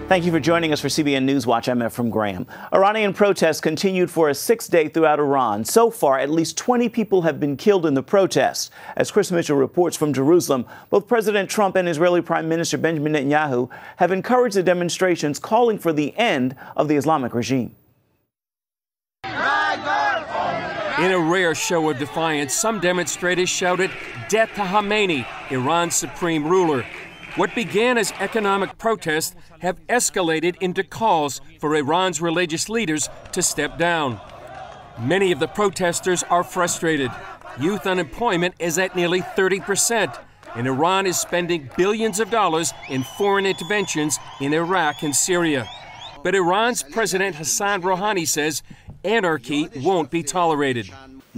Thank you for joining us for CBN NewsWatch. I'm Ephraim Graham. Iranian protests continued for a 6th day throughout Iran. So far, at least 20 people have been killed in the protests. As Chris Mitchell reports from Jerusalem, both President Trump and Israeli Prime Minister Benjamin Netanyahu have encouraged the demonstrations, calling for the end of the Islamic regime. In a rare show of defiance, some demonstrators shouted, "Death to Khamenei, Iran's supreme ruler." What began as economic protests have escalated into calls for Iran's religious leaders to step down. Many of the protesters are frustrated. Youth unemployment is at nearly 30%, and Iran is spending billions of dollars in foreign interventions in Iraq and Syria. But Iran's President Hassan Rouhani says anarchy won't be tolerated.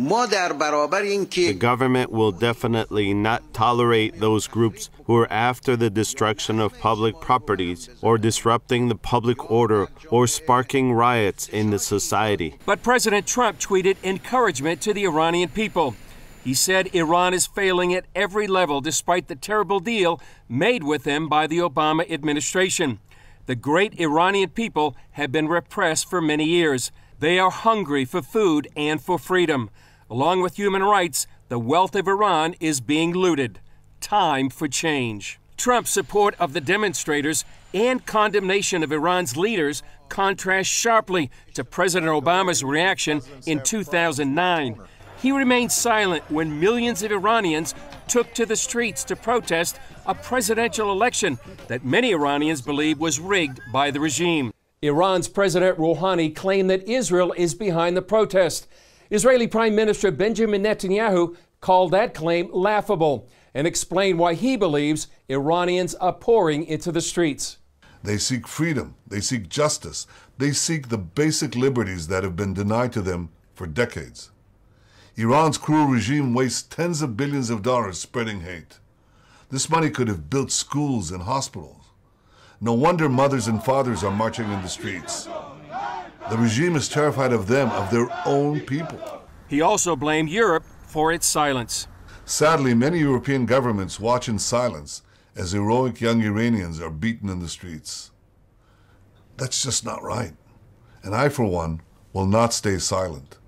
The government will definitely not tolerate those groups who are after the destruction of public properties or disrupting the public order or sparking riots in the society. But President Trump tweeted encouragement to the Iranian people. He said Iran is failing at every level despite the terrible deal made with them by the Obama administration. The great Iranian people have been repressed for many years. They are hungry for food and for freedom. Along with human rights, the wealth of Iran is being looted. Time for change. Trump's support of the demonstrators and condemnation of Iran's leaders contrast sharply to President Obama's reaction in 2009. He remained silent when millions of Iranians took to the streets to protest a presidential election that many Iranians believe was rigged by the regime. Iran's President Rouhani claimed that Israel is behind the protest. Israeli Prime Minister Benjamin Netanyahu called that claim laughable and explained why he believes Iranians are pouring into the streets. They seek freedom, they seek justice, they seek the basic liberties that have been denied to them for decades. Iran's cruel regime wastes tens of billions of dollars spreading hate. This money could have built schools and hospitals. No wonder mothers and fathers are marching in the streets. The regime is terrified of them, of their own people. He also blamed Europe for its silence. Sadly, many European governments watch in silence as heroic young Iranians are beaten in the streets. That's just not right. And I, for one, will not stay silent.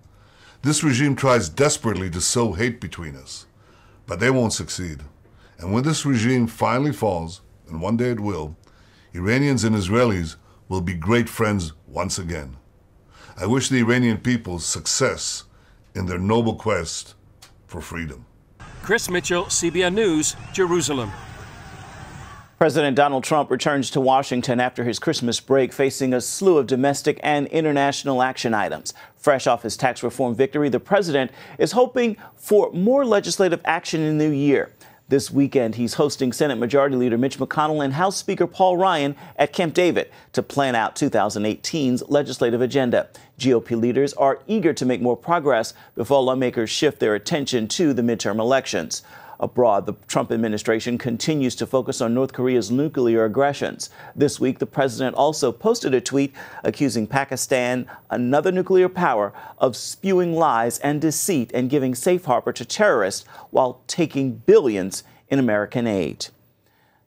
This regime tries desperately to sow hate between us, but they won't succeed. And when this regime finally falls, and one day it will, Iranians and Israelis will be great friends once again. I wish the Iranian people success in their noble quest for freedom. Chris Mitchell, CBN News, Jerusalem. President Donald Trump returns to Washington after his Christmas break, facing a slew of domestic and international action items. Fresh off his tax reform victory, the president is hoping for more legislative action in the new year. This weekend, he's hosting Senate Majority Leader Mitch McConnell and House Speaker Paul Ryan at Camp David to plan out 2018's legislative agenda. GOP leaders are eager to make more progress before lawmakers shift their attention to the midterm elections. Abroad, the Trump administration continues to focus on North Korea's nuclear aggressions. This week, the president also posted a tweet accusing Pakistan, another nuclear power, of spewing lies and deceit and giving safe harbor to terrorists while taking billions in American aid.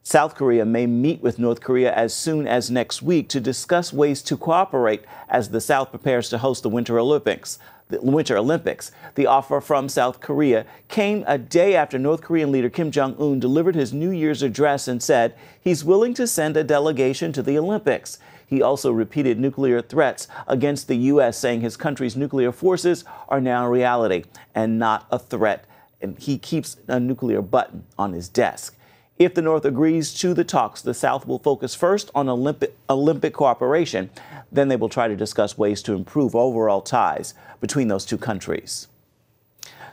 South Korea may meet with North Korea as soon as next week to discuss ways to cooperate as the South prepares to host the Winter Olympics. The offer from South Korea came a day after North Korean leader Kim Jong-un delivered his New Year's address and said he's willing to send a delegation to the Olympics. He also repeated nuclear threats against the U.S., saying his country's nuclear forces are now a reality and not a threat. And he keeps a nuclear button on his desk. If the North agrees to the talks, the South will focus first on Olympic cooperation. Then they will try to discuss ways to improve overall ties between those two countries.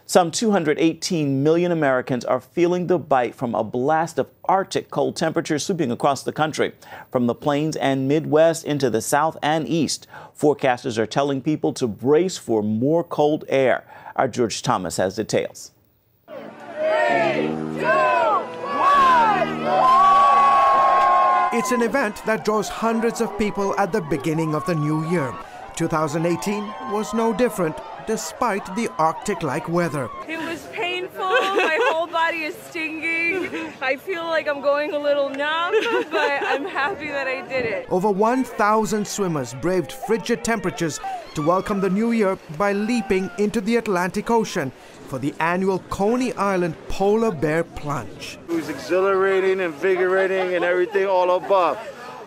Some 218 million Americans are feeling the bite from a blast of Arctic cold temperatures sweeping across the country. From the plains and Midwest into the South and East, forecasters are telling people to brace for more cold air. Our George Thomas has details. 3, 2, 1. It's an event that draws hundreds of people at the beginning of the new year. 2018 was no different, despite the Arctic-like weather. It was painful. painful. My whole body is stinging. I feel like I'm going a little numb, but I'm happy that I did it. Over 1,000 swimmers braved frigid temperatures to welcome the new year by leaping into the Atlantic Ocean for the annual Coney Island Polar Bear Plunge. It was exhilarating, invigorating, and everything all above.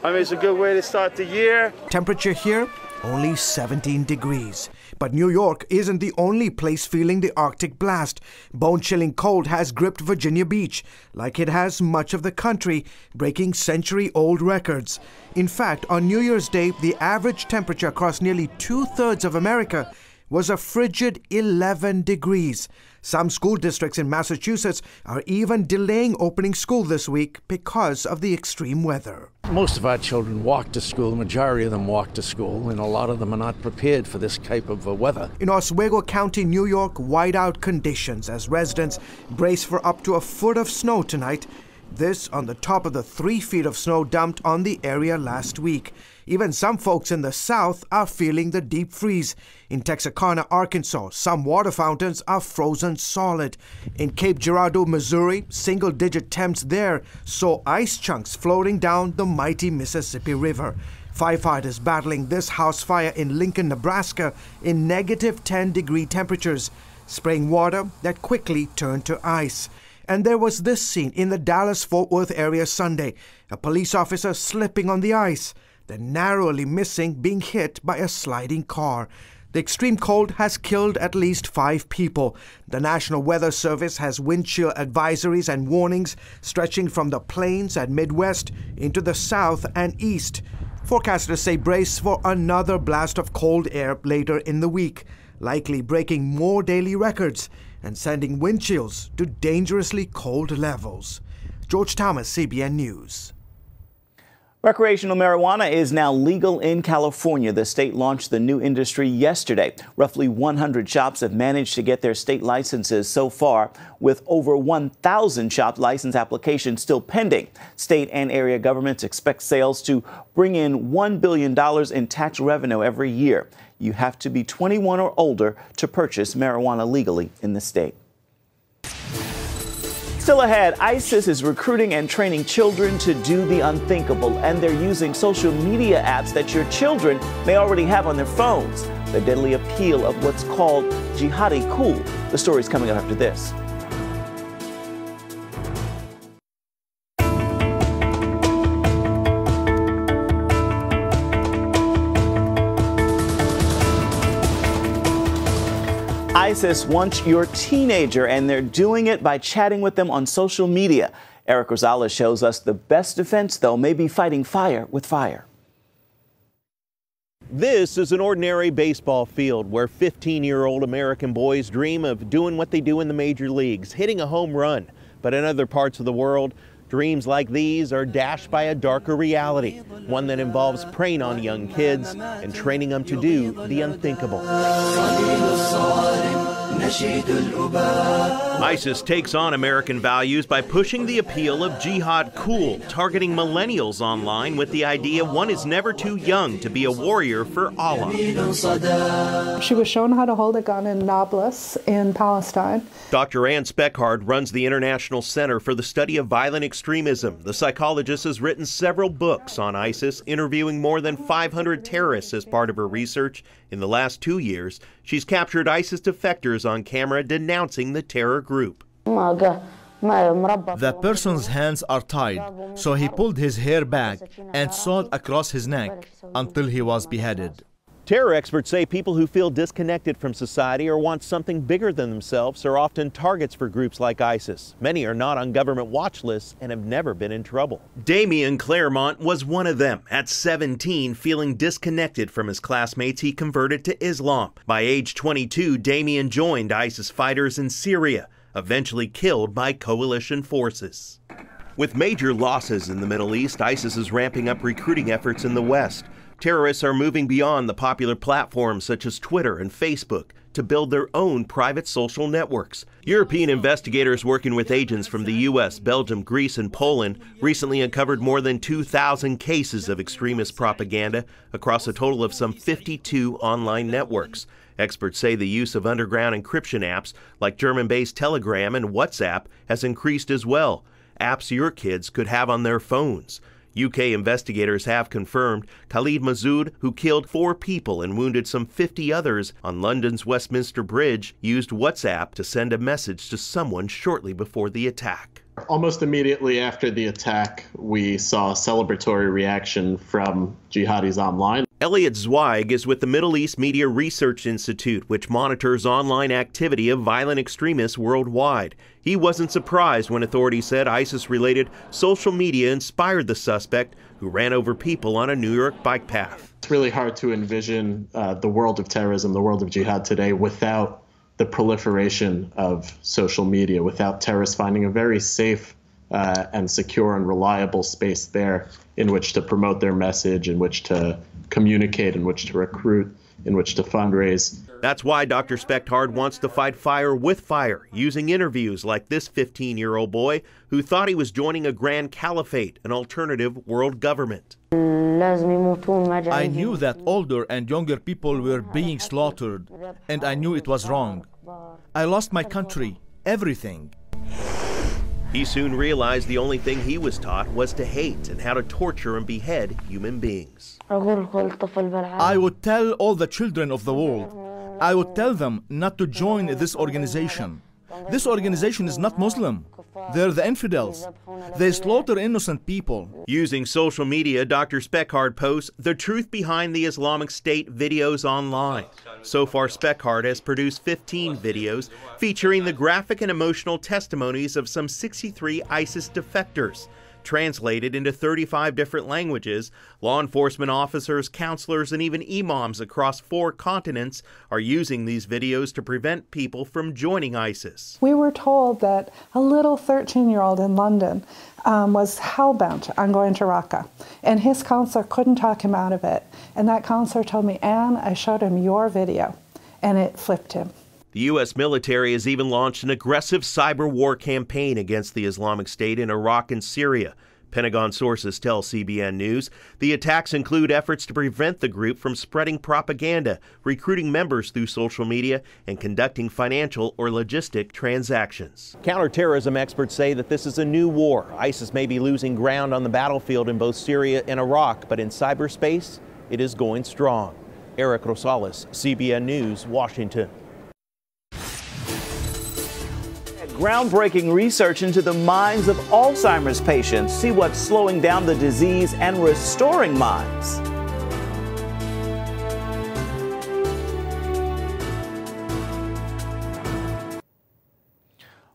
I mean, it's a good way to start the year. Temperature here, only 17 degrees. But New York isn't the only place feeling the Arctic blast. Bone-chilling cold has gripped Virginia Beach, like it has much of the country, breaking century-old records. In fact, on New Year's Day, the average temperature across nearly two-thirds of America was a frigid 11 degrees. Some school districts in Massachusetts are even delaying opening school this week because of the extreme weather. Most of our children walk to school, the majority of them walk to school, and a lot of them are not prepared for this type of weather. In Oswego County, New York, whiteout conditions as residents brace for up to a foot of snow tonight. This on the top of the 3 feet of snow dumped on the area last week. Even some folks in the south are feeling the deep freeze. In Texarkana, Arkansas, some water fountains are frozen solid. In Cape Girardeau, Missouri, single-digit temps there saw ice chunks floating down the mighty Mississippi River. Firefighters battling this house fire in Lincoln, Nebraska in negative 10-degree temperatures, spraying water that quickly turned to ice. And there was this scene in the Dallas-Fort Worth area Sunday, a police officer slipping on the ice, then narrowly missing being hit by a sliding car. The extreme cold has killed at least 5 people. The National Weather Service has wind chill advisories and warnings stretching from the plains and Midwest into the south and east. Forecasters say brace for another blast of cold air later in the week, likely breaking more daily records and sending wind chills to dangerously cold levels. George Thomas, CBN News. Recreational marijuana is now legal in California. The state launched the new industry yesterday. Roughly 100 shops have managed to get their state licenses so far, with over 1,000 shop license applications still pending. State and area governments expect sales to bring in $1 billion in tax revenue every year. You have to be 21 or older to purchase marijuana legally in the state. Still ahead, ISIS is recruiting and training children to do the unthinkable, and they're using social media apps that your children may already have on their phones. The deadly appeal of what's called jihadi cool. The story's coming up after this. ISIS wants your teenager, and they're doing it by chatting with them on social media. Eric Rosales shows us the best defense, though, may be fighting fire with fire. This is an ordinary baseball field where 15-year-old American boys dream of doing what they do in the major leagues, hitting a home run. But in other parts of the world, dreams like these are dashed by a darker reality, one that involves preying on young kids and training them to do the unthinkable. ISIS takes on American values by pushing the appeal of jihad cool, targeting millennials online with the idea one is never too young to be a warrior for Allah. She was shown how to hold a gun in Nablus in Palestine. Dr. Ann Speckhard runs the International Center for the Study of Violent Extremism. The psychologist has written several books on ISIS, interviewing more than 500 terrorists as part of her research. In the last 2 years, she's captured ISIS defectors on camera denouncing the terror group. The person's hands are tied, so he pulled his hair back and sawed across his neck until he was beheaded. Terror experts say people who feel disconnected from society or want something bigger than themselves are often targets for groups like ISIS. Many are not on government watch lists and have never been in trouble. Damien Claremont was one of them. At 17, feeling disconnected from his classmates, he converted to Islam. By age 22, Damien joined ISIS fighters in Syria, eventually killed by coalition forces. With major losses in the Middle East, ISIS is ramping up recruiting efforts in the West. Terrorists are moving beyond the popular platforms such as Twitter and Facebook to build their own private social networks. European investigators working with agents from the U.S., Belgium, Greece, and Poland recently uncovered more than 2,000 cases of extremist propaganda across a total of some 52 online networks. Experts say the use of underground encryption apps like German-based Telegram and WhatsApp has increased as well, apps your kids could have on their phones. UK investigators have confirmed Khalid Masood, who killed 4 people and wounded some 50 others on London's Westminster Bridge, used WhatsApp to send a message to someone shortly before the attack. Almost immediately after the attack, we saw a celebratory reaction from jihadis online. Elliot Zweig is with the Middle East Media Research Institute, which monitors online activity of violent extremists worldwide. He wasn't surprised when authorities said ISIS-related social media inspired the suspect, who ran over people on a New York bike path. It's really hard to envision the world of terrorism, the world of jihad today, without the proliferation of social media, without terrorists finding a very safe and secure and reliable space there in which to promote their message, in which to communicate, in which to recruit, in which to fundraise. That's why Dr. Speckhardt wants to fight fire with fire, using interviews like this 15-year-old boy who thought he was joining a grand caliphate, an alternative world government. I knew that older and younger people were being slaughtered, and I knew it was wrong. I lost my country, everything. He soon realized the only thing he was taught was to hate and how to torture and behead human beings. I would tell all the children of the world, I would tell them not to join this organization. This organization is not Muslim. They're the infidels. They slaughter innocent people. Using social media, Dr. Speckhardt posts the truth behind the Islamic State videos online. So far, Speckhardt has produced 15 videos featuring the graphic and emotional testimonies of some 63 ISIS defectors. Translated into 35 different languages, law enforcement officers, counselors, and even imams across 4 continents are using these videos to prevent people from joining ISIS. We were told that a little 13-year-old in London was hell-bent on going to Raqqa, and his counselor couldn't talk him out of it. And that counselor told me, Anne, I showed him your video, and it flipped him. The U.S. military has even launched an aggressive cyber war campaign against the Islamic State in Iraq and Syria. Pentagon sources tell CBN News the attacks include efforts to prevent the group from spreading propaganda, recruiting members through social media, and conducting financial or logistic transactions. Counterterrorism experts say that this is a new war. ISIS may be losing ground on the battlefield in both Syria and Iraq, but in cyberspace, it is going strong. Eric Rosales, CBN News, Washington. Groundbreaking research into the minds of Alzheimer's patients. See what's slowing down the disease and restoring minds.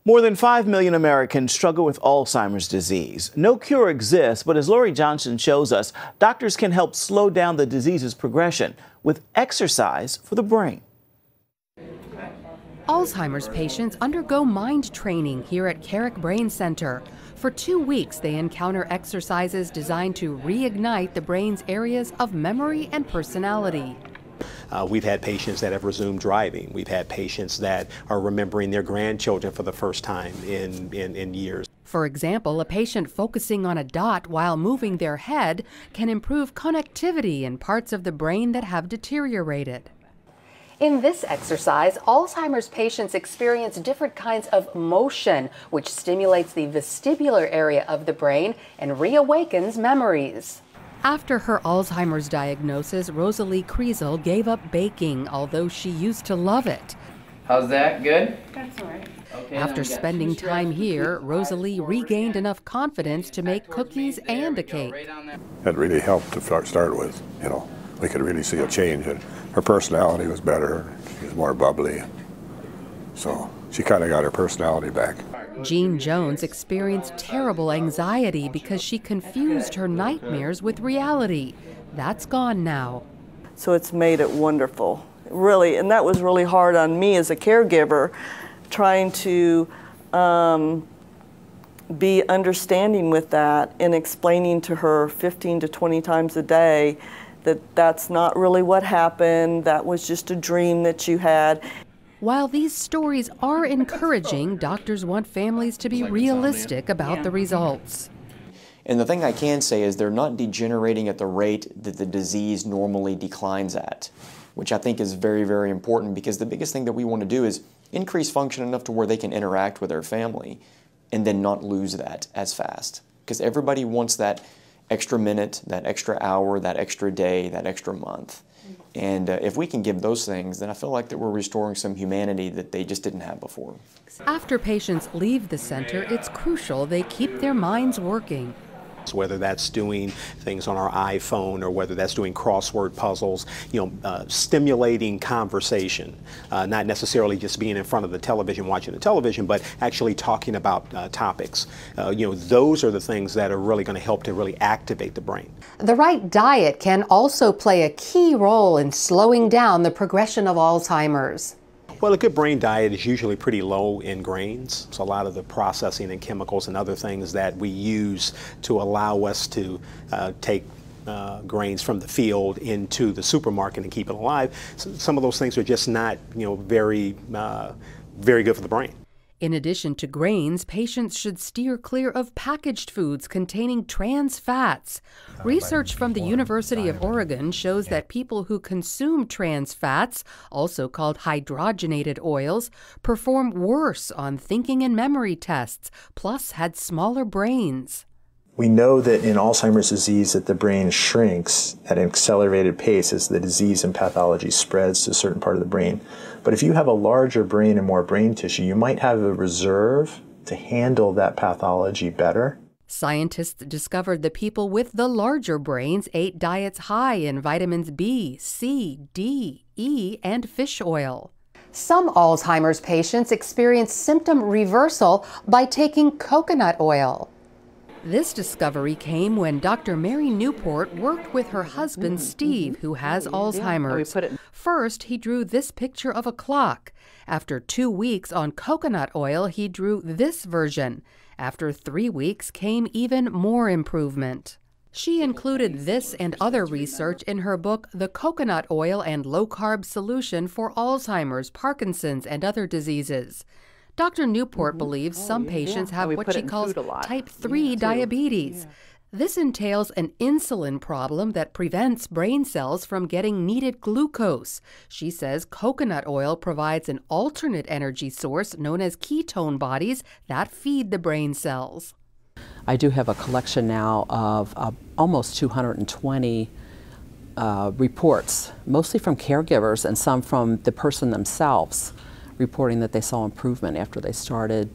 More than 5 million Americans struggle with Alzheimer's disease. No cure exists, but as Lori Johnson shows us, doctors can help slow down the disease's progression with exercise for the brain. Alzheimer's patients undergo mind training here at Carrick Brain Center. For 2 weeks, they encounter exercises designed to reignite the brain's areas of memory and personality. We've had patients that have resumed driving. We've had patients that are remembering their grandchildren for the first time in years. For example, a patient focusing on a dot while moving their head can improve connectivity in parts of the brain that have deteriorated. In this exercise, Alzheimer's patients experience different kinds of motion, which stimulates the vestibular area of the brain and reawakens memories. After her Alzheimer's diagnosis, Rosalie Kriesel gave up baking, although she used to love it. How's that? Good? That's all right. Okay, after spending time here, Rosalie regained enough confidence to make cookies and a cake. It really helped to start with, you know. We could really see a change, and her personality was better. She was more bubbly. So she kind of got her personality back. Jean Jones experienced terrible anxiety because she confused her nightmares with reality. That's gone now. So it's made it wonderful, really, and that was really hard on me as a caregiver, trying to be understanding with that and explaining to her 15 to 20 times a day that that's not really what happened, that was just a dream that you had. While these stories are encouraging, doctors want families to be realistic about the results. And the thing I can say is they're not degenerating at the rate that the disease normally declines at. which I think is very, very important, because the biggest thing that we want to do is increase function enough to where they can interact with their family and then not lose that as fast. Because everybody wants that extra minute, that extra hour, that extra day, that extra month. And if we can give those things, then I feel like that we're restoring some humanity that they just didn't have before. After patients leave the center, it's crucial they keep their minds working. Whether that's doing things on our iPhone or whether that's doing crossword puzzles, stimulating conversation, not necessarily just being in front of the television, watching the television, but actually talking about topics. Those are the things that are really going to help to really activate the brain. The right diet can also play a key role in slowing down the progression of Alzheimer's. Well, a good brain diet is usually pretty low in grains. So a lot of the processing and chemicals and other things that we use to allow us to take grains from the field into the supermarket and keep it alive, so some of those things are just not, very good for the brain. In addition to grains, patients should steer clear of packaged foods containing trans fats. Research from the University of Oregon shows that people who consume trans fats, also called hydrogenated oils, perform worse on thinking and memory tests, plus had smaller brains. We know that in Alzheimer's disease that the brain shrinks at an accelerated pace as the disease and pathology spreads to a certain part of the brain. But if you have a larger brain and more brain tissue, you might have a reserve to handle that pathology better. Scientists discovered the people with the larger brains ate diets high in vitamins B, C, D, E, and fish oil. Some Alzheimer's patients experience symptom reversal by taking coconut oil. This discovery came when Dr. Mary Newport worked with her husband, Steve, who has Alzheimer's. First, he drew this picture of a clock. After 2 weeks on coconut oil, he drew this version. After 3 weeks came even more improvement. She included this and other research in her book, The Coconut Oil and Low Carb Solution for Alzheimer's, Parkinson's, and Other Diseases. Dr. Newport believes some patients have what she calls type 3 diabetes. This entails an insulin problem that prevents brain cells from getting needed glucose. She says coconut oil provides an alternate energy source known as ketone bodies that feed the brain cells. I do have a collection now of almost 220 reports, mostly from caregivers and some from the person themselves, reporting that they saw improvement after they started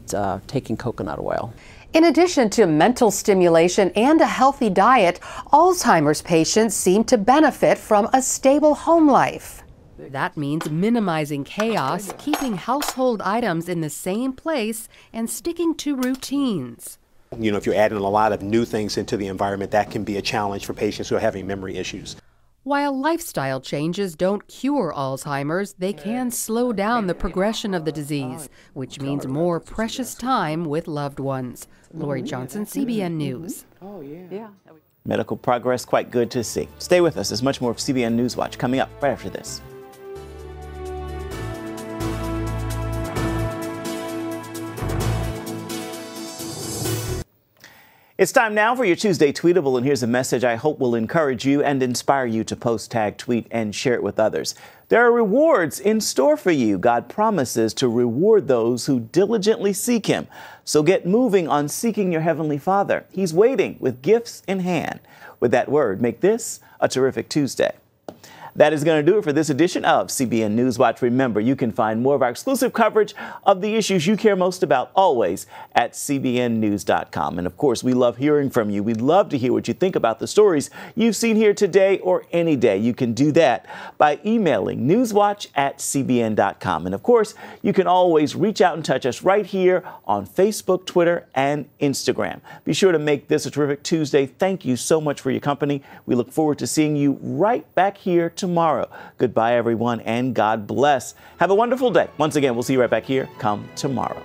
taking coconut oil. In addition to mental stimulation and a healthy diet, Alzheimer's patients seem to benefit from a stable home life. That means minimizing chaos, keeping household items in the same place, and sticking to routines. If you're adding a lot of new things into the environment, that can be a challenge for patients who are having memory issues. While lifestyle changes don't cure Alzheimer's, they can slow down the progression of the disease, which means more precious time with loved ones. Lori Johnson, CBN News. Medical progress, quite good to see. Stay with us. There's much more of CBN NewsWatch coming up right after this. It's time now for your Tuesday Tweetable, and here's a message I hope will encourage you and inspire you to post, tag, tweet, and share it with others. There are rewards in store for you. God promises to reward those who diligently seek Him. So get moving on seeking your Heavenly Father. He's waiting with gifts in hand. With that word, make this a terrific Tuesday. That is going to do it for this edition of CBN NewsWatch. Remember, you can find more of our exclusive coverage of the issues you care most about always at cbnnews.com. And of course, we love hearing from you. We'd love to hear what you think about the stories you've seen here today or any day. You can do that by emailing newswatch@cbn.com. And of course, you can always reach out and touch us right here on Facebook, Twitter, and Instagram. Be sure to make this a terrific Tuesday. Thank you so much for your company. We look forward to seeing you right back here tomorrow. Goodbye, everyone, and God bless. Have a wonderful day. Once again, we'll see you right back here come tomorrow.